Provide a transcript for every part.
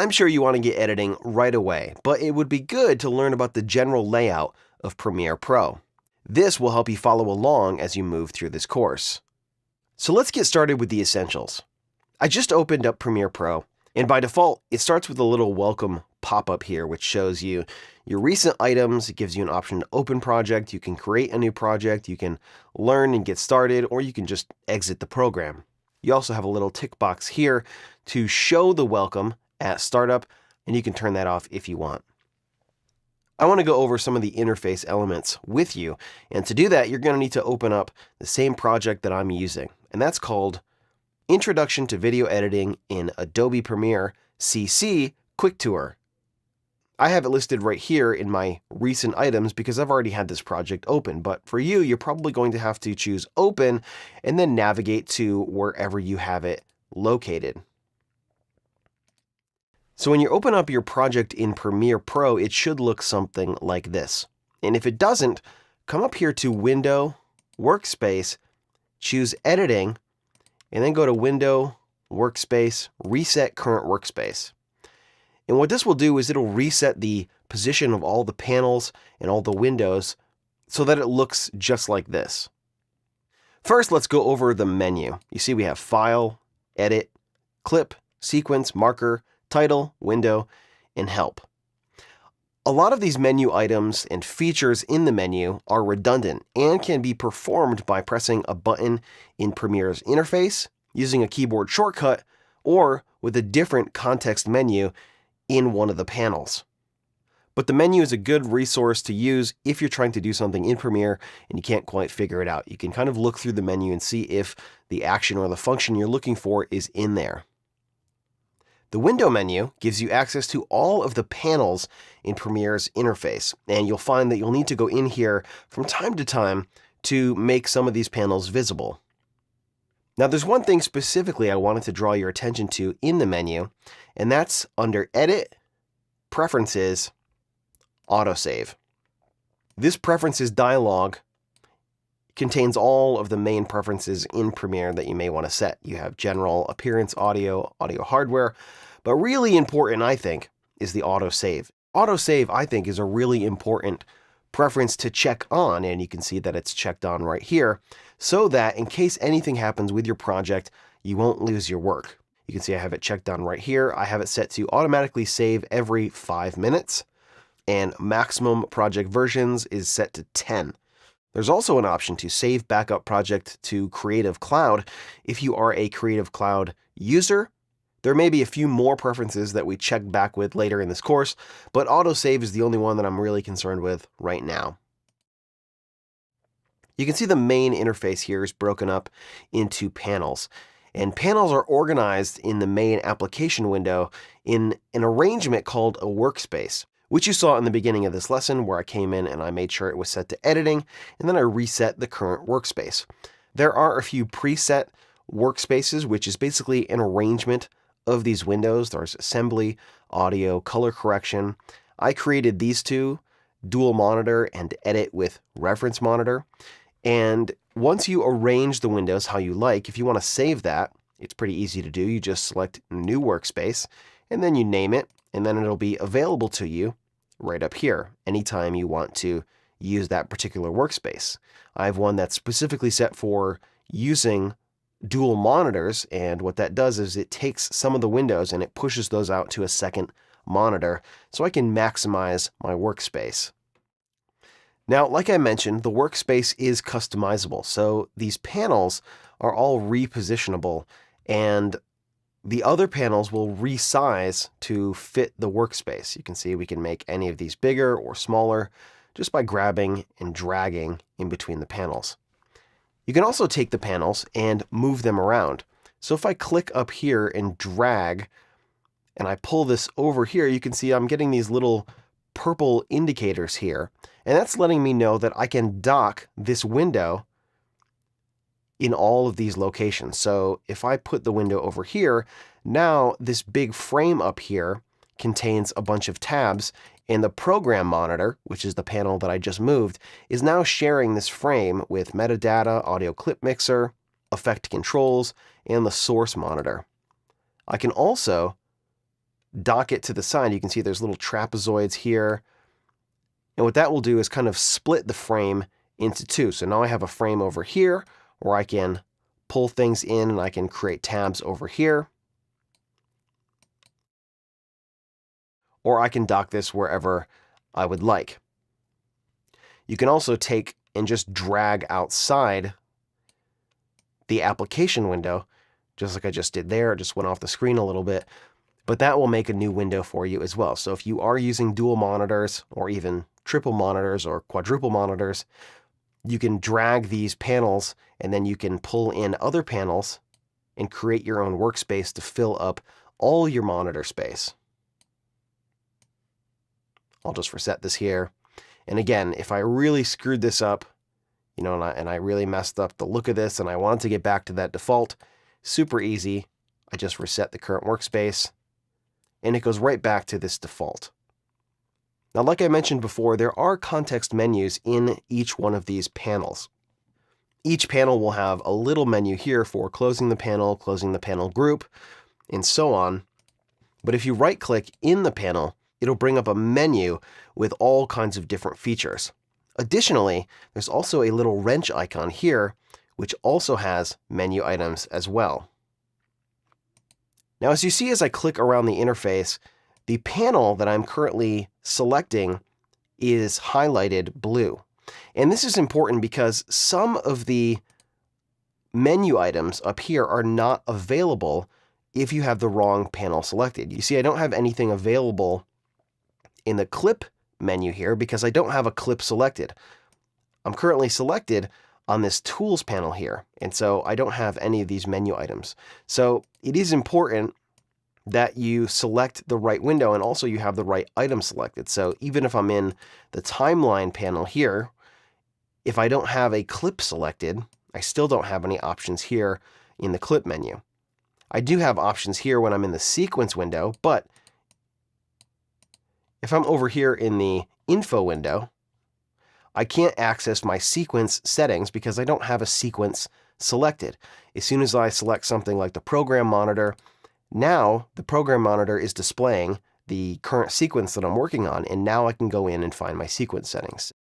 I'm sure you want to get editing right away, but it would be good to learn about the general layout of Premiere Pro. This will help you follow along as you move through this course. So let's get started with the essentials. I just opened up Premiere Pro, and by default, it starts with a little welcome pop-up here, which shows you your recent items. It gives you an option to open project. You can create a new project. You can learn and get started, or you can just exit the program. You also have a little tick box here to show the welcome at startup, and you can turn that off if you want. I want to go over some of the interface elements with you, and to do that, you're going to need to open up the same project that I'm using, and that's called Introduction to Video Editing in Adobe Premiere CC Quick Tour. I have it listed right here in my recent items because I've already had this project open, but for you, you're probably going to have to choose Open and then navigate to wherever you have it located. So when you open up your project in Premiere Pro, it should look something like this. And if it doesn't, come up here to Window, Workspace, choose Editing, and then go to Window, Workspace, Reset Current Workspace. And what this will do is it'll reset the position of all the panels and all the windows so that it looks just like this. First, let's go over the menu. You see we have File, Edit, Clip, Sequence, Marker, Title, Window, and Help. A lot of these menu items and features in the menu are redundant and can be performed by pressing a button in Premiere's interface, using a keyboard shortcut, or with a different context menu in one of the panels. But the menu is a good resource to use if you're trying to do something in Premiere and you can't quite figure it out. You can kind of look through the menu and see if the action or the function you're looking for is in there. The window menu gives you access to all of the panels in Premiere's interface, and you'll find that you'll need to go in here from time to time to make some of these panels visible. Now, there's one thing specifically I wanted to draw your attention to in the menu, and that's under Edit, Preferences, Autosave. This Preferences dialog contains all of the main preferences in Premiere that you may want to set. You have General, Appearance, Audio, Audio Hardware, but really important, I think, is the Autosave. Autosave, I think, is a really important preference to check on, and you can see that it's checked on right here, so that in case anything happens with your project, you won't lose your work. You can see I have it checked on right here. I have it set to automatically save every 5 minutes, and maximum project versions is set to 10. There's also an option to save backup project to Creative Cloud if you are a Creative Cloud user. There may be a few more preferences that we check back with later in this course, but autosave is the only one that I'm really concerned with right now. You can see the main interface here is broken up into panels, and panels are organized in the main application window in an arrangement called a workspace, which you saw in the beginning of this lesson where I came in and I made sure it was set to editing, and then I reset the current workspace. There are a few preset workspaces, which is basically an arrangement of these windows. There's assembly, audio, color correction. I created these two, dual monitor and edit with reference monitor. And once you arrange the windows how you like, if you want to save that, it's pretty easy to do. You just select new workspace and then you name it, and then it'll be available to you right up here anytime you want to use that particular workspace. I have one that's specifically set for using dual monitors, and what that does is it takes some of the windows and it pushes those out to a second monitor so I can maximize my workspace. Now, like I mentioned, the workspace is customizable, so these panels are all repositionable, and the other panels will resize to fit the workspace. You can see we can make any of these bigger or smaller just by grabbing and dragging in between the panels. You can also take the panels and move them around. So if I click up here and drag, and I pull this over here, you can see I'm getting these little purple indicators here. And that's letting me know that I can dock this window in all of these locations. So if I put the window over here, now this big frame up here contains a bunch of tabs, and the program monitor, which is the panel that I just moved, is now sharing this frame with metadata, audio clip mixer, effect controls, and the source monitor. I can also dock it to the side, you can see there's little trapezoids here. And what that will do is kind of split the frame into two. So now I have a frame over here where I can pull things in and I can create tabs over here. Or I can dock this wherever I would like. You can also take and just drag outside the application window, just like I just did there. It just went off the screen a little bit, but that will make a new window for you as well. So if you are using dual monitors or even triple monitors or quadruple monitors, you can drag these panels and then you can pull in other panels and create your own workspace to fill up all your monitor space. I'll just reset this here. And again, if I really screwed this up, you know, and I really messed up the look of this and I wanted to get back to that default, super easy. I just reset the current workspace and it goes right back to this default. Now, like I mentioned before, there are context menus in each one of these panels. Each panel will have a little menu here for closing the panel group, and so on. But if you right-click in the panel, it'll bring up a menu with all kinds of different features. Additionally, there's also a little wrench icon here, which also has menu items as well. Now, as you see as I click around the interface, the panel that I'm currently selecting is highlighted blue. And this is important because some of the menu items up here are not available if you have the wrong panel selected. You see, I don't have anything available in the clip menu here because I don't have a clip selected. I'm currently selected on this tools panel here, and so I don't have any of these menu items. So it is important that you select the right window and also you have the right item selected. So even if I'm in the timeline panel here, if I don't have a clip selected, I still don't have any options here in the clip menu. I do have options here when I'm in the sequence window, but if I'm over here in the info window, I can't access my sequence settings because I don't have a sequence selected. As soon as I select something like the program monitor, now the program monitor is displaying the current sequence that I'm working on, and now I can go in and find my sequence settings.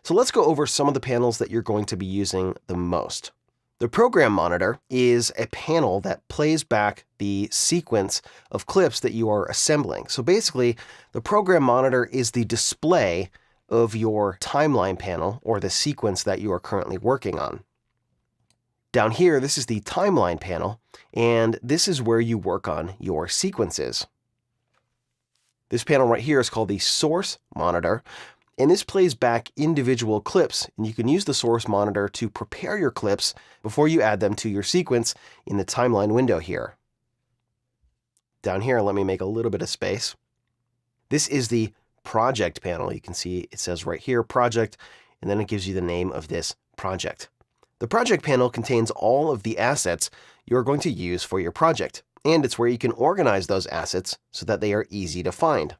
So let's go over some of the panels that you're going to be using the most. The program monitor is a panel that plays back the sequence of clips that you are assembling. So basically, the program monitor is the display of your timeline panel or the sequence that you are currently working on. Down here, this is the timeline panel, and this is where you work on your sequences. This panel right here is called the source monitor, and this plays back individual clips, and you can use the source monitor to prepare your clips before you add them to your sequence in the timeline window here. Down here, let me make a little bit of space. This is the project panel. You can see it says right here, project, and then it gives you the name of this project. The project panel contains all of the assets you're going to use for your project, and it's where you can organize those assets so that they are easy to find.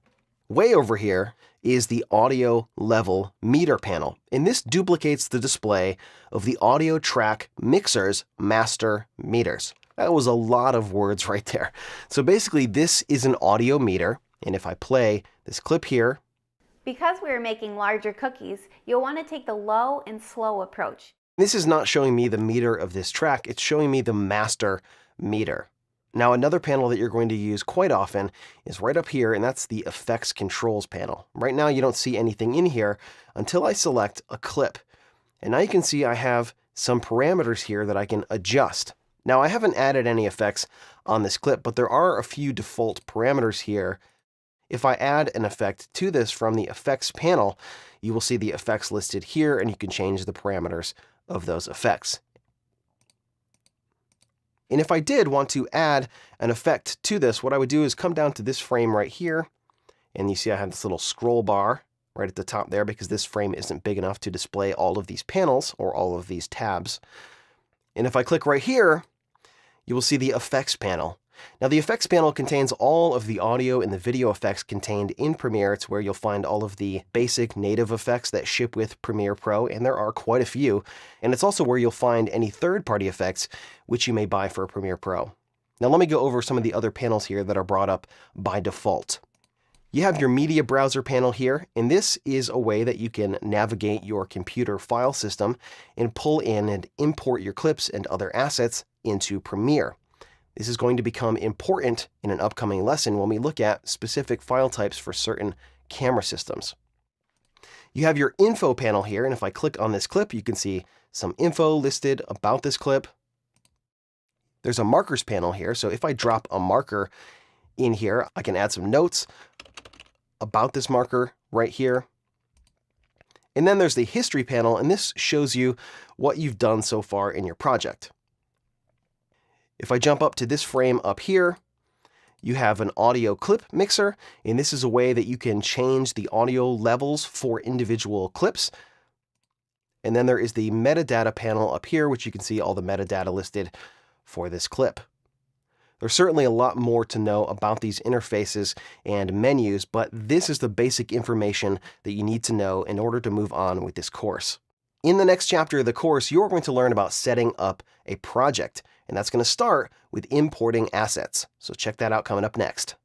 Way over here is the audio level meter panel, and this duplicates the display of the audio track mixer's master meters. That was a lot of words right there. So basically, this is an audio meter, and if I play this clip here, because we are making larger cookies, you'll want to take the low and slow approach. This is not showing me the meter of this track, it's showing me the master meter. Now, another panel that you're going to use quite often is right up here, and that's the effects controls panel. Right now, you don't see anything in here until I select a clip. And now you can see I have some parameters here that I can adjust. Now, I haven't added any effects on this clip, but there are a few default parameters here. If I add an effect to this from the effects panel, you will see the effects listed here, and you can change the parameters of those effects. And if I did want to add an effect to this, what I would do is come down to this frame right here, and you see I have this little scroll bar right at the top there because this frame isn't big enough to display all of these panels or all of these tabs. And if I click right here, you will see the effects panel. Now, the effects panel contains all of the audio and the video effects contained in Premiere. It's where you'll find all of the basic native effects that ship with Premiere Pro, and there are quite a few. And it's also where you'll find any third-party effects which you may buy for Premiere Pro. Now let me go over some of the other panels here that are brought up by default. You have your media browser panel here, and this is a way that you can navigate your computer file system and pull in and import your clips and other assets into Premiere. This is going to become important in an upcoming lesson when we look at specific file types for certain camera systems. You have your info panel here, and if I click on this clip, you can see some info listed about this clip. There's a markers panel here, so if I drop a marker in here, I can add some notes about this marker right here. And then there's the history panel, and this shows you what you've done so far in your project. If I jump up to this frame up here, you have an audio clip mixer, and this is a way that you can change the audio levels for individual clips. And then there is the metadata panel up here, which you can see all the metadata listed for this clip. There's certainly a lot more to know about these interfaces and menus, but this is the basic information that you need to know in order to move on with this course. In the next chapter of the course, you're going to learn about setting up a project, and that's going to start with importing assets. So check that out coming up next.